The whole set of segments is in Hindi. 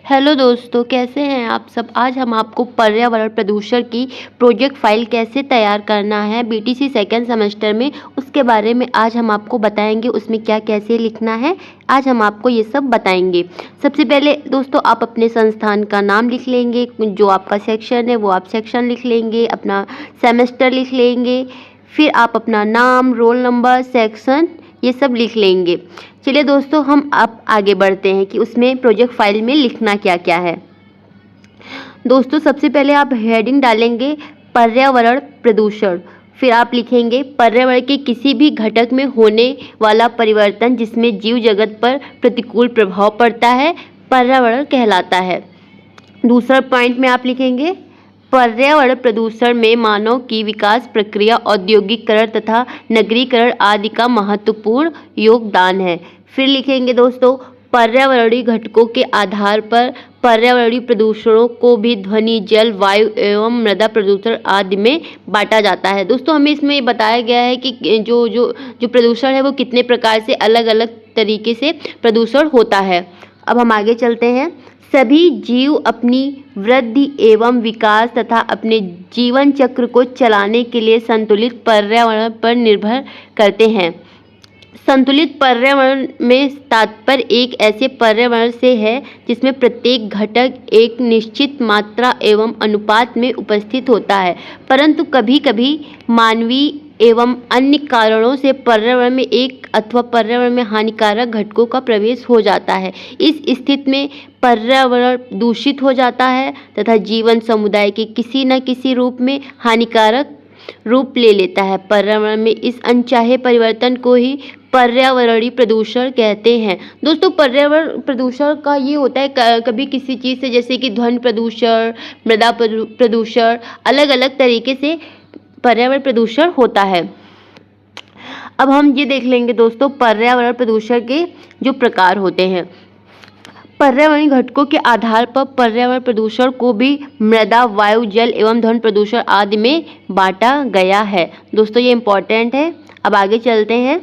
हेलो दोस्तों, कैसे हैं आप सब। आज हम आपको पर्यावरण प्रदूषण की प्रोजेक्ट फाइल कैसे तैयार करना है बीटीसी सेकेंड सेमेस्टर में, उसके बारे में आज हम आपको बताएंगे। उसमें क्या कैसे लिखना है आज हम आपको ये सब बताएंगे। सबसे पहले दोस्तों आप अपने संस्थान का नाम लिख लेंगे, जो आपका सेक्शन है वो आप सेक्शन लिख लेंगे, अपना सेमेस्टर लिख लेंगे, फिर आप अपना नाम, रोल नंबर, सेक्शन ये सब लिख लेंगे। चलिए दोस्तों हम अब आगे बढ़ते हैं कि उसमें प्रोजेक्ट फाइल में लिखना क्या क्या है। दोस्तों सबसे पहले आप हेडिंग डालेंगे पर्यावरण प्रदूषण, फिर आप लिखेंगे पर्यावरण के किसी भी घटक में होने वाला परिवर्तन जिसमें जीव जगत पर प्रतिकूल प्रभाव पड़ता है पर्यावरण कहलाता है। दूसरा पॉइंट में आप लिखेंगे पर्यावरण प्रदूषण में मानव की विकास प्रक्रिया, औद्योगिकरण तथा नगरीकरण आदि का महत्वपूर्ण योगदान है। फिर लिखेंगे दोस्तों पर्यावरणीय घटकों के आधार पर पर्यावरणीय प्रदूषणों को भी ध्वनि, जल, वायु एवं मृदा प्रदूषण आदि में बांटा जाता है। दोस्तों हमें इसमें बताया गया है कि जो प्रदूषण है वो कितने प्रकार से अलग अलग तरीके से प्रदूषण होता है। अब हम आगे चलते हैं। सभी जीव अपनी वृद्धि एवं विकास तथा अपने जीवन चक्र को चलाने के लिए संतुलित पर्यावरण पर निर्भर करते हैं। संतुलित पर्यावरण में तात्पर्य एक ऐसे पर्यावरण से है जिसमें प्रत्येक घटक एक निश्चित मात्रा एवं अनुपात में उपस्थित होता है, परंतु कभी कभी मानवीय एवं अन्य कारणों से पर्यावरण में एक अथवा पर्यावरण में हानिकारक घटकों का प्रवेश हो जाता है। इस स्थिति में पर्यावरण दूषित हो जाता है तथा जीवन समुदाय के किसी न किसी रूप में हानिकारक रूप ले लेता है। पर्यावरण में इस अनचाहे परिवर्तन को ही पर्यावरणीय प्रदूषण कहते हैं। दोस्तों पर्यावरण प्रदूषण का ये होता है कभी किसी चीज़ से, जैसे कि ध्वनि प्रदूषण, मृदा प्रदूषण, अलग अलग तरीके से पर्यावरण प्रदूषण होता है। अब हम ये देख लेंगे दोस्तों पर्यावरण प्रदूषण के जो प्रकार होते हैं। पर्यावरणीय घटकों के आधार पर पर्यावरण प्रदूषण को भी मृदा, वायु, जल एवं ध्वनि प्रदूषण आदि में बांटा गया है। दोस्तों ये इम्पोर्टेंट है। अब आगे चलते हैं।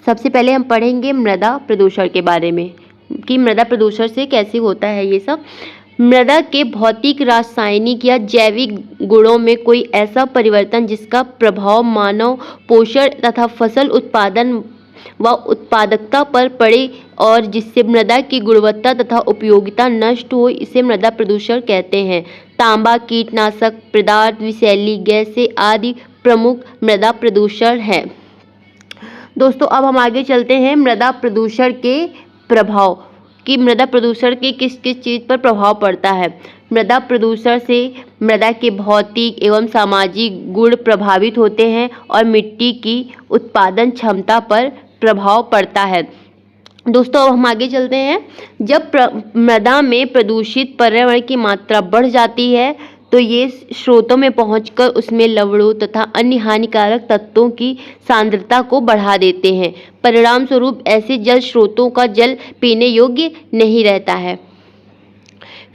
सबसे पहले हम पढ़ेंगे मृदा प्रदूषण के बारे में कि मृदा प्रदूषण से कैसे होता है ये सब। मृदा के भौतिक, रासायनिक या जैविक गुणों में कोई ऐसा परिवर्तन जिसका प्रभाव मानव पोषण तथा फसल उत्पादन व उत्पादकता पर पड़े और जिससे मृदा की गुणवत्ता तथा उपयोगिता नष्ट हो, इसे मृदा प्रदूषण कहते हैं। तांबा, कीटनाशक पदार्थ, विषैली गैसें आदि प्रमुख मृदा प्रदूषण है। दोस्तों अब हम आगे चलते हैं मृदा प्रदूषण के प्रभाव कि मृदा प्रदूषण के किस किस चीज़ पर प्रभाव पड़ता है। मृदा प्रदूषण से मृदा के भौतिक एवं सामाजिक गुण प्रभावित होते हैं और मिट्टी की उत्पादन क्षमता पर प्रभाव पड़ता है। दोस्तों अब हम आगे चलते हैं। जब मृदा में प्रदूषित पर्यावरण की मात्रा बढ़ जाती है तो ये स्रोतों में पहुंचकर उसमें लवणों तथा अन्य हानिकारक तत्वों की सांद्रता को बढ़ा देते हैं। परिणाम स्वरूप ऐसे जल स्रोतों का जल पीने योग्य नहीं रहता है।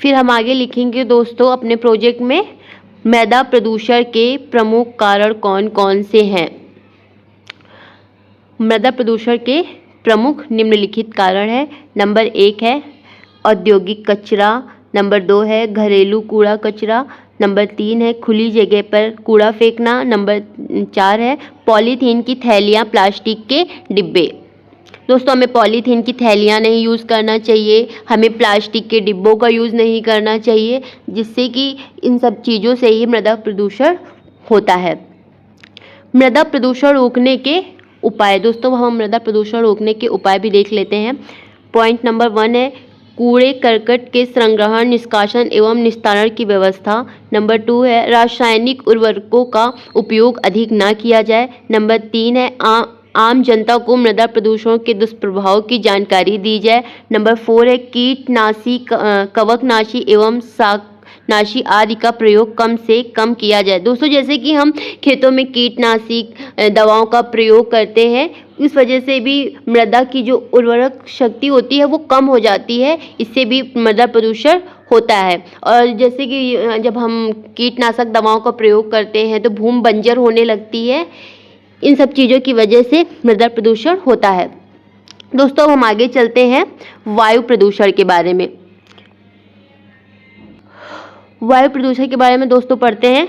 फिर हम आगे लिखेंगे दोस्तों अपने प्रोजेक्ट में मृदा प्रदूषण के प्रमुख कारण कौन कौन से हैं। मृदा प्रदूषण के प्रमुख निम्नलिखित कारण है। नंबर 1 है औद्योगिक कचरा, नंबर 2 है घरेलू कूड़ा कचरा, नंबर 3 है खुली जगह पर कूड़ा फेंकना, नंबर 4 है पॉलीथीन की थैलियाँ, प्लास्टिक के डिब्बे। दोस्तों हमें पॉलीथीन की थैलियाँ नहीं यूज़ करना चाहिए, हमें प्लास्टिक के डिब्बों का यूज़ नहीं करना चाहिए, जिससे कि इन सब चीज़ों से ही मृदा प्रदूषण होता है। मृदा प्रदूषण रोकने के उपाय। दोस्तों हम मृदा प्रदूषण रोकने के उपाय भी देख लेते हैं। पॉइंट नंबर 1 है कूड़े करकट के संग्रहण, निष्कासन एवं निस्तारण की व्यवस्था। नंबर 2 है रासायनिक उर्वरकों का उपयोग अधिक ना किया जाए। नंबर 3 है आम जनता को मृदा प्रदूषण के दुष्प्रभाव की जानकारी दी जाए। नंबर 4 है कीटनाशी, कवकनाशी एवं शाकनाशी आदि का प्रयोग कम से कम किया जाए। दोस्तों जैसे कि हम खेतों में कीटनाशी दवाओं का प्रयोग करते हैं, इस वजह से भी मृदा की जो उर्वरक शक्ति होती है वो कम हो जाती है, इससे भी मृदा प्रदूषण होता है। और जैसे कि जब हम कीटनाशक दवाओं का प्रयोग करते हैं तो भूमि बंजर होने लगती है, इन सब चीज़ों की वजह से मृदा प्रदूषण होता है। दोस्तों हम आगे चलते हैं वायु प्रदूषण के बारे में। वायु प्रदूषण के बारे में दोस्तों पढ़ते हैं।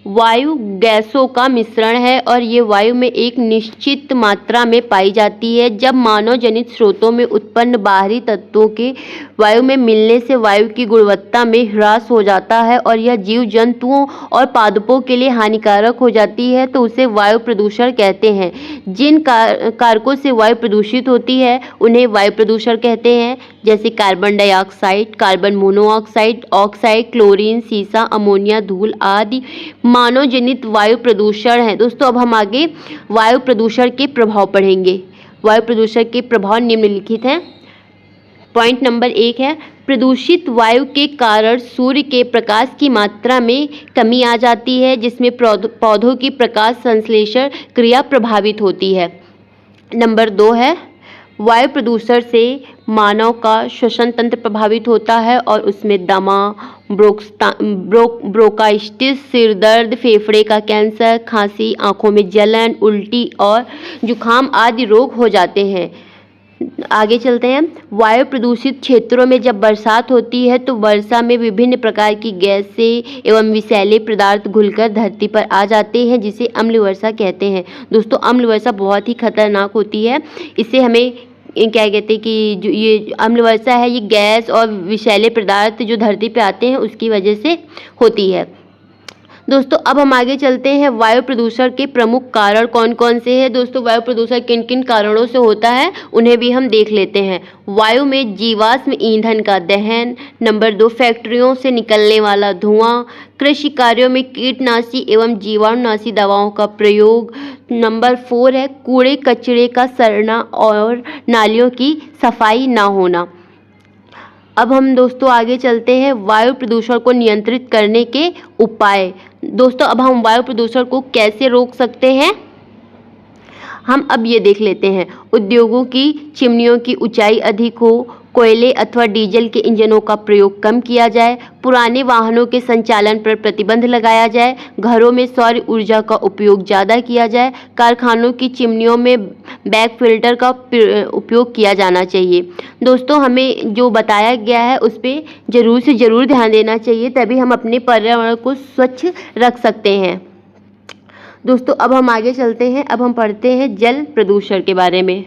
वायु गैसों का मिश्रण है और ये वायु में एक निश्चित मात्रा में पाई जाती है। जब मानव जनित स्रोतों में उत्पन्न बाहरी तत्वों के वायु में मिलने से वायु की गुणवत्ता में ह्रास हो जाता है और यह जीव जंतुओं और पादपों के लिए हानिकारक हो जाती है, तो उसे वायु प्रदूषण कहते हैं। जिन कारकों से वायु प्रदूषित होती है उन्हें वायु प्रदूषण कहते हैं, जैसे carbon dioxide, carbon monoxide, oxide, chlorine, सीसा, अमोनिया, धूल आदि मानव जनित वायु प्रदूषण है। दोस्तों अब हम आगे वायु प्रदूषण के प्रभाव पढ़ेंगे। वायु प्रदूषण के प्रभाव निम्नलिखित हैं। पॉइंट नंबर 1 है, प्रदूषित वायु के कारण सूर्य के प्रकाश की मात्रा में कमी आ जाती है, जिसमें पौधों की प्रकाश संश्लेषण क्रिया प्रभावित होती है। नंबर 2 है, वायु प्रदूषण से मानव का श्वसन तंत्र प्रभावित होता है और उसमें दमा, ब्रोंकाइटिस, सिर दर्द, फेफड़े का कैंसर, खांसी, आंखों में जलन, उल्टी और जुखाम आदि रोग हो जाते हैं। आगे चलते हैं। वायु प्रदूषित क्षेत्रों में जब बरसात होती है तो वर्षा में विभिन्न प्रकार की गैसें एवं विषैले पदार्थ घुलकर धरती पर आ जाते हैं, जिसे अम्ल वर्षा कहते हैं। दोस्तों अम्ल वर्षा बहुत ही खतरनाक होती है। इससे हमें क्या कहते हैं कि जो ये अम्ल वर्षा है, ये गैस और विषैले पदार्थ जो धरती पे आते हैं उसकी वजह से होती है। दोस्तों अब हम आगे चलते हैं। वायु प्रदूषण के प्रमुख कारण कौन कौन से हैं। दोस्तों वायु प्रदूषण किन किन कारणों से होता है उन्हें भी हम देख लेते हैं। वायु में जीवाश्म ईंधन का दहन। नंबर 2, फैक्ट्रियों से निकलने वाला धुआं। कृषि कार्यों में कीटनाशी एवं जीवाणुनाशी दवाओं का प्रयोग। नंबर 4 है, कूड़े कचरे का सड़ना और नालियों की सफाई ना होना। अब हम दोस्तों आगे चलते हैं वायु प्रदूषण को नियंत्रित करने के उपाय। दोस्तों अब हम वायु प्रदूषण को कैसे रोक सकते हैं, हम अब ये देख लेते हैं। उद्योगों की चिमनियों की ऊंचाई अधिक हो, कोयले अथवा डीजल के इंजनों का प्रयोग कम किया जाए, पुराने वाहनों के संचालन पर प्रतिबंध लगाया जाए, घरों में सौर ऊर्जा का उपयोग ज़्यादा किया जाए, कारखानों की चिमनियों में बैक फिल्टर का उपयोग किया जाना चाहिए। दोस्तों हमें जो बताया गया है उस पर ज़रूर से ज़रूर ध्यान देना चाहिए, तभी हम अपने पर्यावरण को स्वच्छ रख सकते हैं। दोस्तों अब हम आगे चलते हैं। अब हम पढ़ते हैं जल प्रदूषण के बारे में।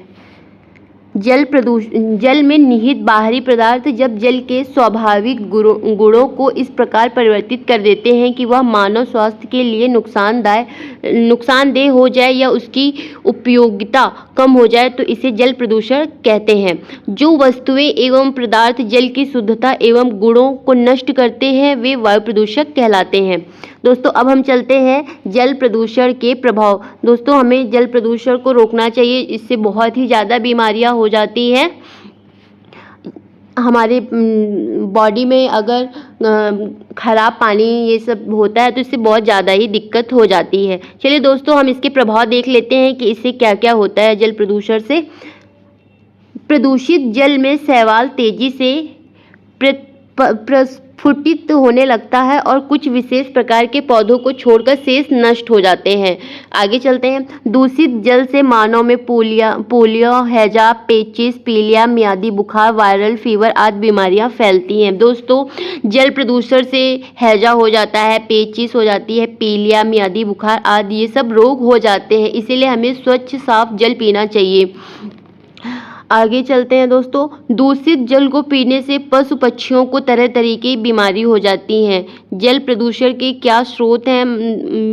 जल में निहित बाहरी पदार्थ जब जल के स्वाभाविक गुणों को इस प्रकार परिवर्तित कर देते हैं कि वह मानव स्वास्थ्य के लिए नुकसानदेह हो जाए या उसकी उपयोगिता कम हो जाए, तो इसे जल प्रदूषण कहते हैं। जो वस्तुएं एवं पदार्थ जल की शुद्धता एवं गुणों को नष्ट करते हैं वे वायु प्रदूषक कहलाते हैं। दोस्तों अब हम चलते हैं जल प्रदूषण के प्रभाव। दोस्तों हमें जल प्रदूषण को रोकना चाहिए, इससे बहुत ही ज़्यादा बीमारियां हो जाती हैं। हमारे बॉडी में अगर ख़राब पानी ये सब होता है तो इससे बहुत ज़्यादा ही दिक्कत हो जाती है। चलिए दोस्तों हम इसके प्रभाव देख लेते हैं कि इससे क्या क्या होता है जल प्रदूषण से। प्रदूषित जल में शैवाल तेजी से प्रस्फुटित होने लगता है और कुछ विशेष प्रकार के पौधों को छोड़कर शेष नष्ट हो जाते हैं। आगे चलते हैं। दूषित जल से मानव में पोलियो, हैजा, पेचिस, पीलिया, मियादी बुखार, वायरल फीवर आदि बीमारियां फैलती हैं। दोस्तों जल प्रदूषण से हैजा हो जाता है, पेचिस हो जाती है, पीलिया, मियादी बुखार आदि ये सब रोग हो जाते हैं। इसीलिए हमें स्वच्छ साफ जल पीना चाहिए। आगे चलते हैं दोस्तों। दूषित जल को पीने से पशु पक्षियों को तरह तरह की बीमारी हो जाती हैं। जल प्रदूषण के क्या स्रोत हैं,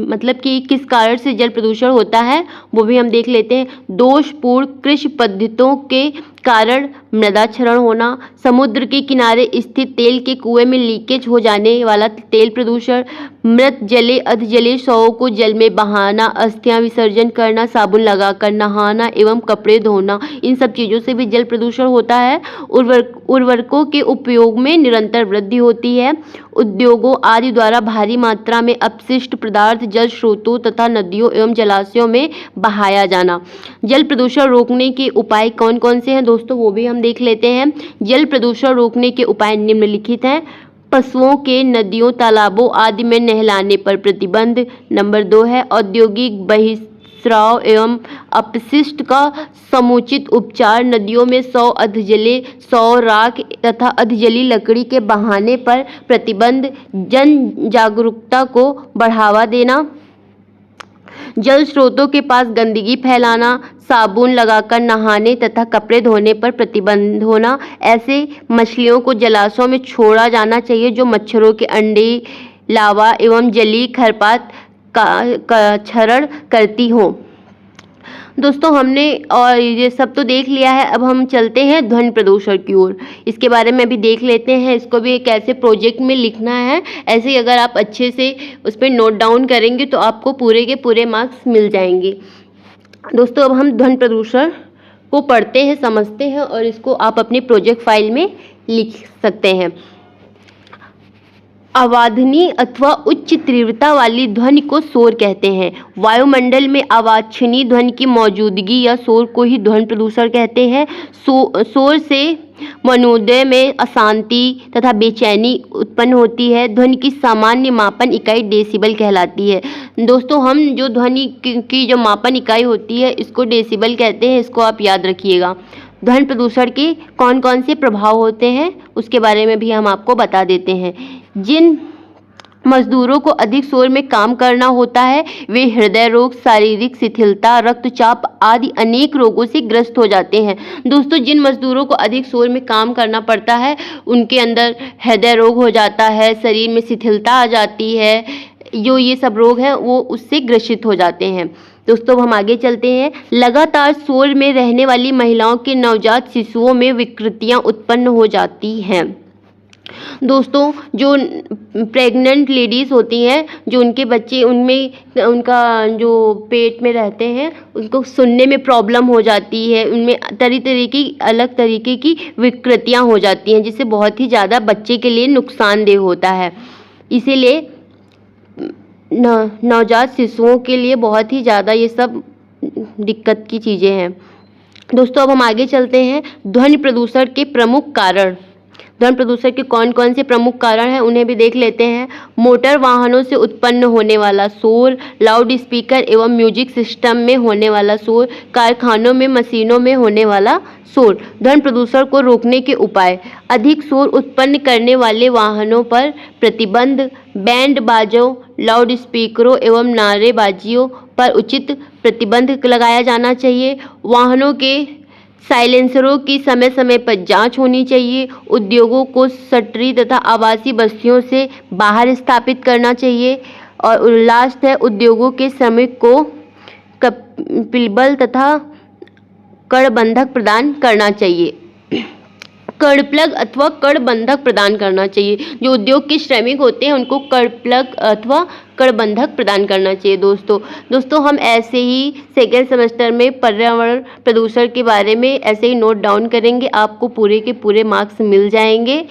मतलब कि किस कारण से जल प्रदूषण होता है वो भी हम देख लेते हैं। दोषपूर्ण कृषि पद्धतियों के कारण मृदा क्षरण होना, समुद्र के किनारे स्थित तेल के कुएं में लीकेज हो जाने वाला तेल प्रदूषण, मृत जले अधजले शवों को जल में बहाना, अस्थियां विसर्जन करना, साबुन लगाकर नहाना एवं कपड़े धोना, इन सब चीज़ों से भी जल प्रदूषण होता है। उर्वरकों के उपयोग में निरंतर वृद्धि होती है। उद्योगों आदि द्वारा भारी मात्रा में अपशिष्ट पदार्थ जल स्रोतों तथा नदियों एवं जलाशयों में बहाया जाना। जल प्रदूषण रोकने के उपाय कौन कौन से हैं दोस्तों वो भी हम देख लेते हैं। जल प्रदूषण रोकने के उपाय निम्नलिखित हैं। पशुओं के नदियों, तालाबों आदि में नहलाने पर प्रतिबंध। नंबर 2 है औद्योगिक स्राव एवं अपशिष्ट का समुचित उपचार, नदियों में शव, अधजले शव, राख तथा अधजली लकड़ी के बहाने पर प्रतिबंध, जन जागरूकता को बढ़ावा देना, जल स्रोतों के पास गंदगी फैलाना, साबुन लगाकर नहाने तथा कपड़े धोने पर प्रतिबंध होना। ऐसे मछलियों को जलाशयों में छोड़ा जाना चाहिए जो मच्छरों के अंडे, लावा एवं जलीय खरपात का क्षरण करती हो। दोस्तों हमने और ये सब तो देख लिया है, अब हम चलते हैं ध्वनि प्रदूषण की ओर। इसके बारे में भी देख लेते हैं, इसको भी एक ऐसे प्रोजेक्ट में लिखना है। ऐसे ही अगर आप अच्छे से उस पर नोट डाउन करेंगे तो आपको पूरे के पूरे मार्क्स मिल जाएंगे। दोस्तों अब हम ध्वनि प्रदूषण को पढ़ते हैं, समझते हैं और इसको आप अपनी प्रोजेक्ट फाइल में लिख सकते हैं। अवांछनीय अथवा उच्च तीव्रता वाली ध्वनि को शोर कहते हैं। वायुमंडल में अवांछनीय ध्वनि की मौजूदगी या शोर को ही ध्वनि प्रदूषण कहते हैं। शोर से मनोदय में अशांति तथा बेचैनी उत्पन्न होती है। ध्वनि की सामान्य मापन इकाई डेसिबल कहलाती है। दोस्तों हम जो ध्वनि की जो मापन इकाई होती है इसको डेसिबल कहते हैं, इसको आप याद रखिएगा। ध्वनि प्रदूषण के कौन कौन से प्रभाव होते हैं उसके बारे में भी हम आपको बता देते हैं। जिन मजदूरों को अधिक शोर में काम करना होता है वे हृदय रोग, शारीरिक शिथिलता, रक्तचाप आदि अनेक रोगों से ग्रस्त हो जाते हैं। दोस्तों जिन मजदूरों को अधिक शोर में काम करना पड़ता है उनके अंदर हृदय रोग हो जाता है, शरीर में शिथिलता आ जाती है, जो ये सब रोग हैं वो उससे ग्रसित हो जाते हैं। दोस्तों हम आगे चलते हैं। लगातार शोर में रहने वाली महिलाओं के नवजात शिशुओं में विकृतियां उत्पन्न हो जाती हैं। दोस्तों जो प्रेग्नेंट लेडीज़ होती हैं, जो उनके बच्चे उनमें उनका जो पेट में रहते हैं उनको सुनने में प्रॉब्लम हो जाती है, उनमें तरह तरह की अलग तरीके की विकृतियां हो जाती हैं जिससे बहुत ही ज़्यादा बच्चे के लिए नुकसानदेह होता है। इसीलिए नवजात शिशुओं के लिए बहुत ही ज़्यादा ये सब दिक्कत की चीज़ें हैं। दोस्तों अब हम आगे चलते हैं। ध्वनि प्रदूषण के प्रमुख कारण। ध्वनि प्रदूषण के कौन कौन से प्रमुख कारण हैं उन्हें भी देख लेते हैं। मोटर वाहनों से उत्पन्न होने वाला शोर, लाउड स्पीकर एवं म्यूजिक सिस्टम में होने वाला शोर, कारखानों में मशीनों में होने वाला शोर। ध्वनि प्रदूषण को रोकने के उपाय। अधिक शोर उत्पन्न करने वाले वाहनों पर प्रतिबंध, बैंड बाजों, लाउड स्पीकरों एवं नारेबाजियों पर उचित प्रतिबंध लगाया जाना चाहिए। वाहनों के साइलेंसरों की समय समय पर जांच होनी चाहिए। उद्योगों को शटरी तथा आवासीय बस्तियों से बाहर स्थापित करना चाहिए। और लास्ट है, उद्योगों के श्रमिक को कपिलबल तथा कड़बंधक प्रदान करना चाहिए। कड़प्लग अथवा कड़बंधक प्रदान करना चाहिए। जो उद्योग के श्रमिक होते हैं उनको कड़प्लग अथवा कड़बंधक प्रदान करना चाहिए। दोस्तों हम ऐसे ही सेकेंड सेमेस्टर में पर्यावरण प्रदूषण के बारे में ऐसे ही नोट डाउन करेंगे, आपको पूरे के पूरे मार्क्स मिल जाएंगे।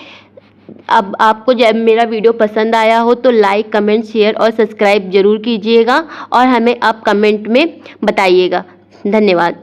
अब आपको जब मेरा वीडियो पसंद आया हो तो लाइक, कमेंट, शेयर और सब्सक्राइब जरूर कीजिएगा और हमें आप कमेंट में बताइएगा। धन्यवाद।